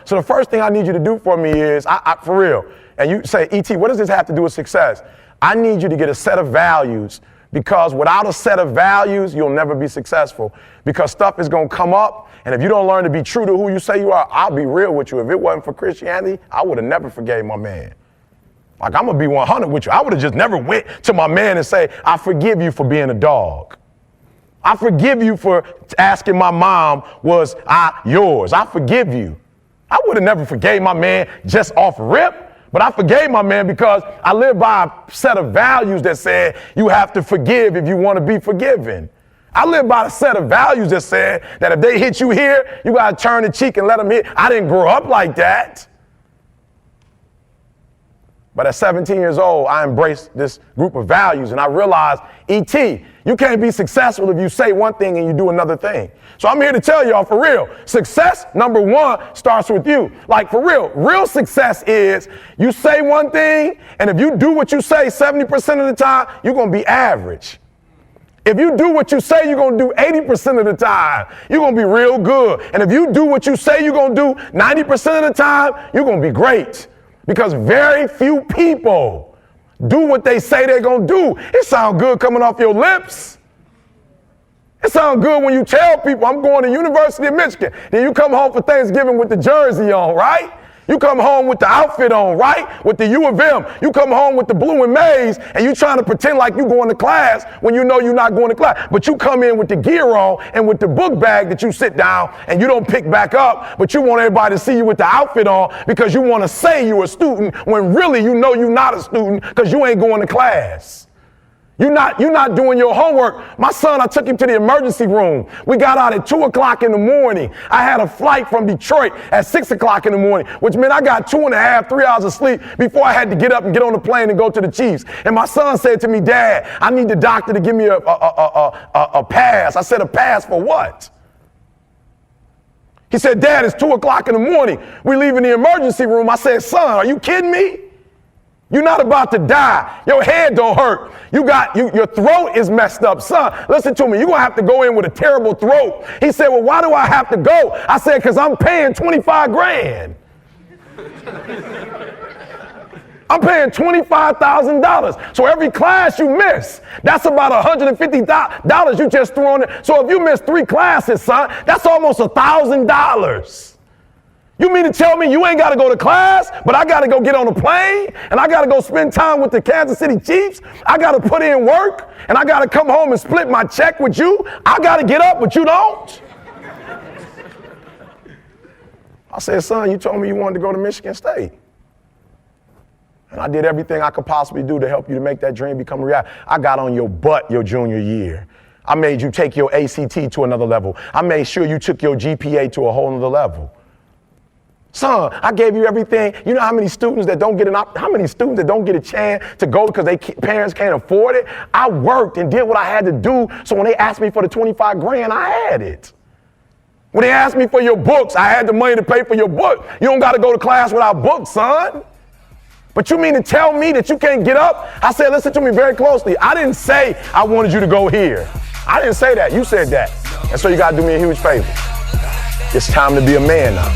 So the first thing I need you to do for me is, for real, and you say, E.T., what does this have to do with success? I need you to get a set of values, because without a set of values, you'll never be successful, because stuff is going to come up, and if you don't learn to be true to who you say you are, I'll be real with you. If it wasn't for Christianity, I would have never forgave my man. Like, I'm going to be 100 with you. I would have just never went to my man and say, I forgive you for being a dog. I forgive you for asking my mom, was I yours? I forgive you. I would have never forgave my man just off rip, but I forgave my man because I live by a set of values that said you have to forgive if you want to be forgiven. I live by a set of values that said that if they hit you here, you got to turn the cheek and let them hit. I didn't grow up like that. But at 17 years old, I embraced this group of values, and I realized, E.T., you can't be successful if you say one thing and you do another thing. So I'm here to tell y'all, for real, success, number one, starts with you. Like, for real success is you say one thing, and if you do what you say 70% of the time, you're going to be average. If you do what you say you're going to do 80% of the time, you're going to be real good. And if you do what you say you're going to do 90% of the time, you're going to be great. Because very few people do what they say they're going to do. It sounds good coming off your lips. It sounds good when you tell people, I'm going to University of Michigan. Then you come home for Thanksgiving with the jersey on, right? You come home with the outfit on, right? With the U of M. You come home with the blue and maize, and you trying to pretend like you going to class when you know you're not going to class. But you come in with the gear on and with the book bag that you sit down and you don't pick back up, but you want everybody to see you with the outfit on because you want to say you're a student when really you know you're not a student because you ain't going to class. You're not doing your homework. My son, I took him to the emergency room. We got out at 2 o'clock in the morning. I had a flight from Detroit at 6 o'clock in the morning, which meant I got 2.5, 3 hours of sleep before I had to get up and get on the plane and go to the Chiefs. And my son said to me, Dad, I need the doctor to give me a pass. I said, a pass for what? He said, Dad, it's 2 o'clock in the morning. We leaving the emergency room. I said, son, are you kidding me? You're not about to die. Your head don't hurt. Your throat is messed up. Son, listen to me. You're going to have to go in with a terrible throat. He said, well, why do I have to go? I said, because I'm paying $25,000. I'm paying $25,000. So every class you miss, that's about $150 you just threw on it. So if you miss 3 classes, son, that's almost $1,000. You mean to tell me you ain't got to go to class, but I got to go get on a plane, and I got to go spend time with the Kansas City Chiefs? I got to put in work, and I got to come home and split my check with you? I got to get up, but you don't? I said, son, you told me you wanted to go to Michigan State. And I did everything I could possibly do to help you to make that dream become a reality. I got on your butt your junior year. I made you take your ACT to another level. I made sure you took your GPA to a whole other level. Son, I gave you everything. You know how many students that don't get a chance to go because their parents can't afford it? I worked and did what I had to do, so when they asked me for the $25,000, I had it. When they asked me for your books, I had the money to pay for your book. You don't got to go to class without books, son. But you mean to tell me that you can't get up? I said, listen to me very closely. I didn't say I wanted you to go here. I didn't say that. You said that. And so you got to do me a huge favor. It's time to be a man now.